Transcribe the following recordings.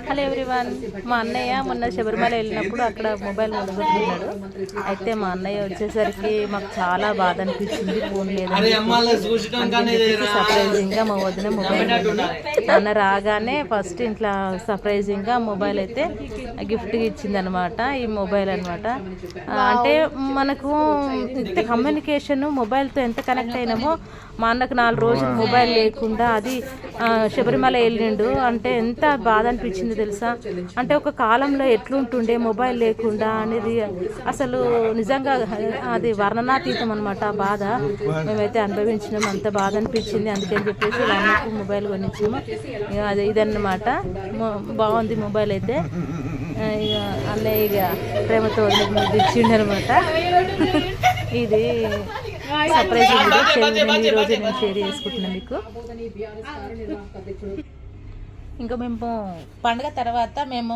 Hello everyone. మా అన్నయ్య మొన్న శబరిమల వెళ్ళినప్పుడు అక్కడ మొబైల్ కొనుగొట్టుకున్నాడు. అయితే మా అన్నయ్య వచ్చేసరికి మాకు చాలా బాధ అనిపించింది. ఫోన్ లేదని సర్ప్రైజింగ్గా మా వదిన మొబైల్ అన్న రాగానే ఫస్ట్ ఇంట్లో సర్ప్రైజింగ్గా మొబైల్ అయితే గిఫ్ట్గా ఇచ్చిందనమాట. ఈ మొబైల్ అనమాట. అంటే మనకు ఇంత కమ్యూనికేషన్ మొబైల్తో ఎంత కనెక్ట్ అయినామో, మా అన్నకు 4 రోజులు మొబైల్ లేకుండా అది శబరిమల వెళ్ళిండు. అంటే ఎంత బాధ అనిపించింది తెలుసా. అంటే ఒక కాలంలో ఎట్లుంటుండే మొబైల్ లేకుండా అనేది అసలు నిజంగా అది వర్ణనాతీతం అనమాట. ఆ బాధ మేమైతే అనుభవించినాం. అంత బాధ అనిపించింది. అందుకని చెప్పేసి అన్నకు మొబైల్ కొనిచ్చాము. అది ఇదన్నమాట. బాగుంది మొబైల్ అయితే. ఇక అన్నయ్య ఇక ప్రేమతో ఇచ్చిండు అనమాట. ఇది సర్ప్రైజ్ ఈ రోజు నేను షేర్ చేసుకుంటున్నాను మీకు. ఇంకా మేము పండుగ తర్వాత మేము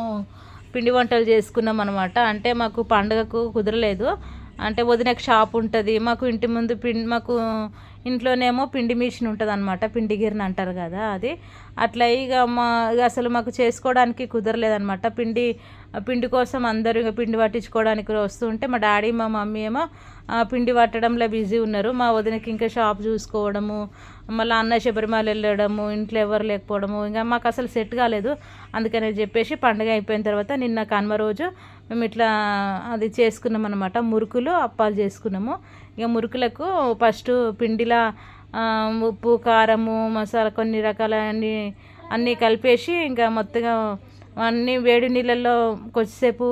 పిండి వంటలు చేసుకున్నాం అనమాట. అంటే మాకు పండుగకు కుదరలేదు. అంటే వదినకు షాప్ ఉంటుంది మాకు ఇంటి ముందు. మాకు ఇంట్లోనేమో పిండి మిషన్ ఉంటుంది అనమాట. పిండి గిర్ని అంటారు కదా, అది అట్లా. ఇక అసలు మాకు చేసుకోవడానికి కుదరలేదనమాట. పిండి కోసం అందరూ ఇక పిండి పట్టించుకోవడానికి వస్తుంటే మా డాడీ మా మమ్మీ ఏమో పిండి పట్టడంలో బిజీ ఉన్నారు. మా వదినకి ఇంకా షాప్ చూసుకోవడము, మళ్ళీ అన్న శబరిమల వెళ్ళడము, ఇంట్లో ఎవరు లేకపోవడము, ఇంకా మాకు అసలు సెట్ కాలేదు. అందుకని చెప్పేసి పండుగ అయిపోయిన తర్వాత నిన్న కనుమ రోజు మేము ఇట్లా అది చేసుకున్నాం అనమాట. మురుకులు అప్పాలు చేసుకున్నాము. ఇక మురుకులకు ఫస్ట్ పిండిలా ఉప్పు కారము మసాలా కొన్ని రకాల అన్నీ కలిపేసి ఇంకా మొత్తంగా అన్నీ వేడి నీళ్ళల్లో కొద్దిసేపు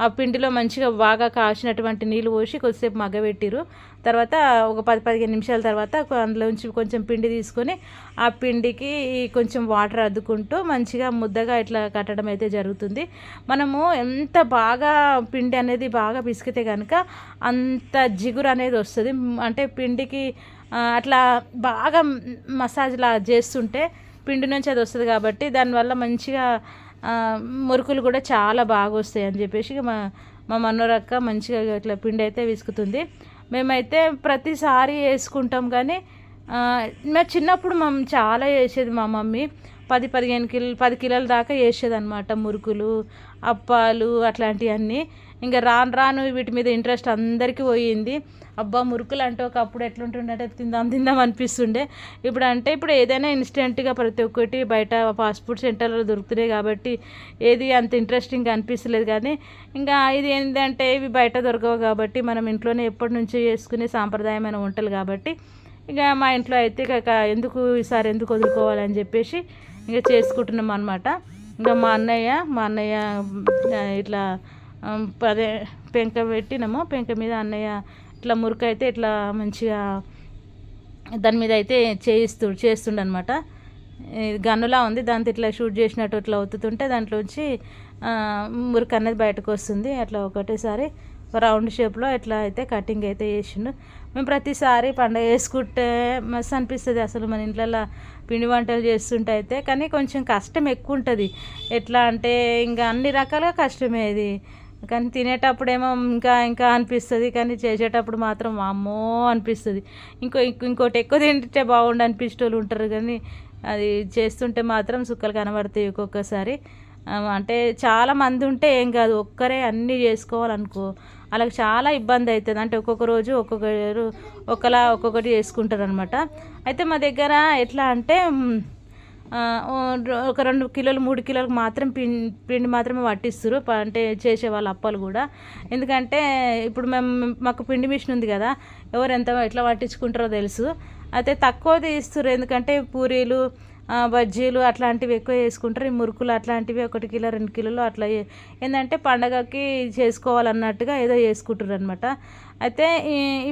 ఆ పిండిలో మంచిగా బాగా కాసినటువంటి నీళ్ళు పోసి కొద్దిసేపు మగ్గబెట్టిరు. తర్వాత ఒక 10-15 నిమిషాల తర్వాత అందులోంచి కొంచెం పిండి తీసుకొని ఆ పిండికి కొంచెం వాటర్ అద్దుకుంటూ మంచిగా ముద్దగా ఇట్లా కట్టడం అయితే జరుగుతుంది. మనము ఎంత బాగా పిండి అనేది బాగా పిసికితే కనుక అంత జిగురు అనేది వస్తుంది. అంటే పిండికి అట్లా బాగా మసాజ్లా చేస్తుంటే పిండి నుంచి అది వస్తుంది కాబట్టి దానివల్ల మంచిగా మురుకులు కూడా చాలా బాగా వస్తాయి అని చెప్పేసి మా మనోరక్క మంచిగా ఇట్లా పిండి అయితే విసుకుతుంది. మేమైతే ప్రతిసారి వేసుకుంటాం. కానీ మేము చిన్నప్పుడు మేము చాలా వేసేది. మా మమ్మీ 10 కిలోల దాకా వేసేది అనమాట. మురుకులు అప్పాలు అట్లాంటివన్నీ. ఇంకా రాను వీటి మీద ఇంట్రెస్ట్ అందరికీ పోయింది. అబ్బా మురుకులు అంటే ఒకప్పుడు ఎట్లుంటుండే తిందాం అనిపిస్తుండే. ఇప్పుడు ఏదైనా ఇన్స్టెంట్గా ప్రతి ఒక్కటి బయట ఫాస్ట్ ఫుడ్ సెంటర్లో దొరుకుతున్నాయి కాబట్టి ఏది అంత ఇంట్రెస్టింగ్గా అనిపిస్తలేదు. కానీ ఇంకా ఇది ఏంటంటే ఇవి బయట దొరకవు కాబట్టి మనం ఇంట్లోనే ఎప్పటి నుంచో చేసుకునే సాంప్రదాయమైన వంటలు కాబట్టి ఇక మా ఇంట్లో అయితే ఈసారి ఎందుకు వదులుకోవాలని చెప్పేసి ఇంకా చేసుకుంటున్నాం అనమాట. ఇంకా మా అన్నయ్య ఇట్లా అదే పెంక పెట్టినాము. పెంక మీద అన్నయ్య ఇట్లా మురుకు అయితే ఇట్లా మంచిగా దాని మీద అయితే చేస్తుండే అనమాట. గన్నులా ఉంది, దాంతో ఇట్లా షూట్ చేసినట్టు ఇట్లా ఒత్తుతుంటే దాంట్లోంచి మురుకు అనేది బయటకు వస్తుంది. అట్లా ఒకటేసారి రౌండ్ షేప్లో ఇట్లా అయితే కటింగ్ అయితే చేసిండు. మేము ప్రతిసారి పండుగ చేసుకుంటే మస్తు అనిపిస్తుంది అసలు మన ఇంట్లో పిండి వంటలు చేస్తుంటే అయితే. కానీ కొంచెం కష్టం ఎక్కువ ఉంటుంది. ఎట్లా అంటే ఇంకా అన్ని రకాలుగా కష్టమే ఇది. కానీ తినేటప్పుడేమో ఇంకా అనిపిస్తుంది. కానీ చేసేటప్పుడు మాత్రం అమ్మో అనిపిస్తుంది. ఇంకోటి ఎక్కువ తింటే బాగుండు అనిపించేటోళ్ళు ఉంటారు. కానీ అది చేస్తుంటే మాత్రం సుక్కలు కనబడతాయి ఒక్కొక్కసారి. అంటే చాలా మంది ఉంటే ఏం కాదు, ఒక్కరే అన్నీ చేసుకోవాలనుకో అలాగ చాలా ఇబ్బంది అవుతుంది. అంటే ఒక్కొక్క రోజు ఒక్కొక్కటి చేసుకుంటారు అనమాట. అయితే మా దగ్గర ఎట్లా అంటే ఒక 2 కిలోలు 3 కిలోలకు మాత్రం పిండి మాత్రమే పట్టిస్తారు. అంటే చేసేవాళ్ళు అప్పాలు కూడా. ఎందుకంటే ఇప్పుడు మాకు పిండి మిషన్ ఉంది కదా, ఎవరు ఎట్లా పట్టించుకుంటారో తెలుసు. అయితే తక్కువ తీస్తారు. ఎందుకంటే పూరీలు బజ్జీలు అట్లాంటివి ఎక్కువ చేసుకుంటారు. ఈ మురుకులు అట్లాంటివి 1 కిలో 2 కిలోలు అట్లా ఏంటంటే పండగకి చేసుకోవాలన్నట్టుగా ఏదో చేసుకుంటారు అనమాట. అయితే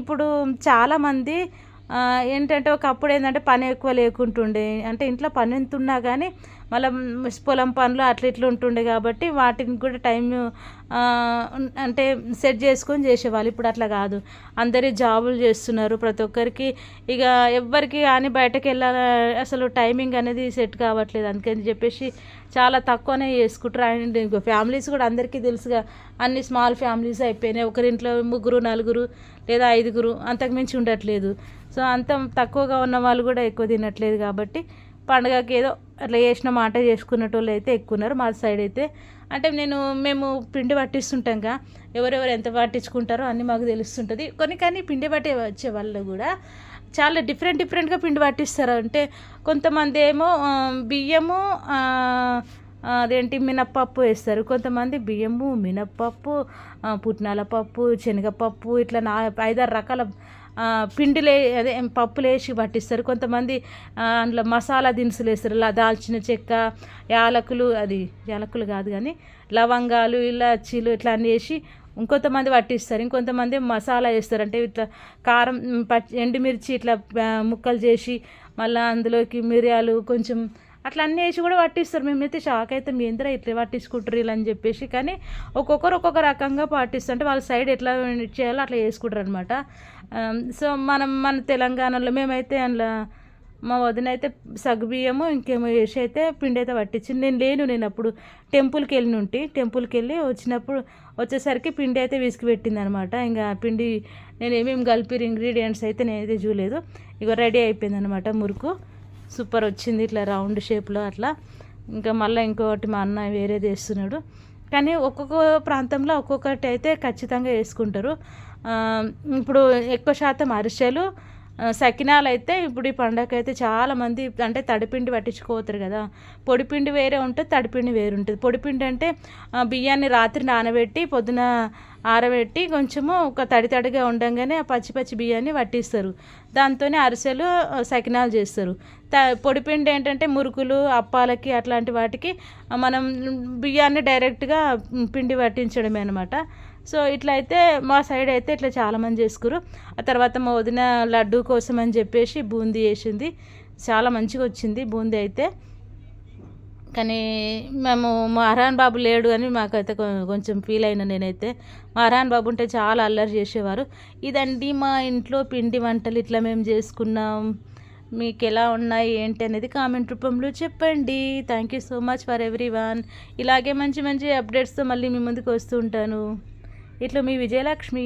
ఇప్పుడు చాలామంది ఏంటంటే ఒకప్పుడు ఏంటంటే పని ఎక్కువ లేకుంటుండే. అంటే ఇంట్లో పని ఎంత ఉన్నా కానీ మళ్ళీ పొలం పనులు ఇట్లా ఉంటుండే కాబట్టి వాటిని కూడా టైం అంటే సెట్ చేసుకొని చేసేవాళ్ళు. ఇప్పుడు అట్లా కాదు, అందరి జాబులు చేస్తున్నారు. ప్రతి ఒక్కరికి ఇక ఎవ్వరికి కానీ బయటకు వెళ్ళాలి అసలు టైమింగ్ అనేది సెట్ కావట్లేదు. అందుకని చెప్పేసి చాలా తక్కువనే చేసుకుంటారు. అండ్ ఫ్యామిలీస్ కూడా అందరికీ తెలుసుగా, అన్ని స్మాల్ ఫ్యామిలీస్ అయిపోయినాయి. ఒకరింట్లో 3 4 లేదా 5 అంతకుమించి ఉండట్లేదు. సో అంత తక్కువగా ఉన్న వాళ్ళు కూడా ఎక్కువ తినట్లేదు కాబట్టి పండుగకి ఏదో అట్లా చేసిన మాట చేసుకునేటోళ్ళు అయితే ఎక్కువ ఉన్నారు. మా సైడ్ అయితే అంటే మేము పిండి పట్టిస్తుంటాంగా, ఎవరెవరు ఎంత పట్టించుకుంటారో అన్నీ మాకు తెలుస్తుంటుంది. కానీ పిండి పట్టే వచ్చే వాళ్ళు కూడా చాలా డిఫరెంట్గా పిండి పట్టిస్తారు. అంటే కొంతమంది ఏమో బియ్యము అదేంటి మినప్పప్పు వేస్తారు, కొంతమంది బియ్యము మినప్పప్పు పుట్నాల పప్పు శనగపప్పు ఇట్లా 5-6 రకాల పిండిలే అదే పప్పులు వేసి పట్టిస్తారు. కొంతమంది అందులో మసాలా దినుసులు వేస్తారు, దాల్చిన చెక్క యాలకులు కాదు కానీ లవంగాలు ఇలాచీలు ఇట్లా అన్నీ వేసి ఇంకొంతమంది పట్టిస్తారు. ఇంకొంతమంది మసాలా వేస్తారు, అంటే ఇట్లా కారం ఎండుమిర్చి ఇట్లా ముక్కలు చేసి మళ్ళీ అందులోకి మిరియాలు కొంచెం అట్లా అన్నీ వేసి కూడా పట్టిస్తారు. మేమైతే షాక్ అయితే మీ ఎందరో ఇట్లా పట్టించుకుంటారు ఇలా అని చెప్పేసి. కానీ ఒక్కొక్కరు ఒక్కొక్క రకంగా పాటిస్తారు, అంటే వాళ్ళ సైడ్ ఎట్లా చేయాలో అట్లా చేసుకుంటారు అనమాట. సో మన తెలంగాణలో మేమైతే అందులో మా వదిన అయితే సగ్గుబియ్యము ఇంకేమో వేసి అయితే పిండి అయితే పట్టించింది. నేను అప్పుడు టెంపుల్కి వెళ్ళి వచ్చేసరికి పిండి అయితే విసికి పెట్టింది అనమాట. ఇంకా పిండి నేను ఏమేమి కలిపి ఇంగ్రీడియంట్స్ అయితే నేనైతే చూడలేదు. ఇక రెడీ అయిపోయింది అనమాట. మురుకు సూపర్ వచ్చింది, ఇట్లా రౌండ్ షేప్లో అట్లా. ఇంకా మళ్ళీ ఇంకొకటి మా అన్న వేరేది వేస్తున్నాడు. కానీ ఒక్కొక్క ప్రాంతంలో ఒక్కొక్కటి అయితే ఖచ్చితంగా వేసుకుంటారు. ఇప్పుడు ఎక్కువ శాతం అరిసెలు సకినాలు అయితే ఇప్పుడు ఈ పండగ అయితే చాలామంది అంటే తడిపిండి పట్టించుకోతారు కదా. పొడిపిండి వేరే ఉంటుంది, తడిపిండి వేరు ఉంటుంది. పొడిపిండి అంటే బియ్యాన్ని రాత్రి నానబెట్టి పొద్దున ఆరబెట్టి కొంచెము ఒక తడిగా ఉండగానే ఆ పచ్చి బియ్యాన్ని పట్టిస్తారు. దాంతోనే అరిసెలు సకినాలు చేస్తారు. పొడిపిండి ఏంటంటే మురుకులు అప్పాలకి అట్లాంటి వాటికి మనం బియ్యాన్ని డైరెక్ట్గా పిండి పట్టించడమే అనమాట. సో ఇట్లా అయితే మా సైడ్ అయితే ఇట్లా చాలామంది చేసుకురు. ఆ తర్వాత మా వదిన లడ్డు కోసం అని చెప్పేసి బూందీ వేసింది, చాలా మంచిగా వచ్చింది బూందీ అయితే. కానీ మేము మహారాన్ బాబు లేడు అని మాకైతే కొంచెం ఫీల్ అయినా నేనైతే. మహారాన్ బాబు ఉంటే చాలా అల్లరి చేసేవారు. ఇదండి మా ఇంట్లో పిండి వంటలు ఇట్లా మేము చేసుకున్నాం. మీకు ఎలా ఉన్నాయి ఏంటి అనేది కామెంట్ రూపంలో చెప్పండి. Thank you so much for everyone. ఇలాగే మంచి అప్డేట్స్తో మళ్ళీ మీ ముందుకు వస్తూ ఉంటాను. ఇట్లా మీ విజయలక్ష్మి.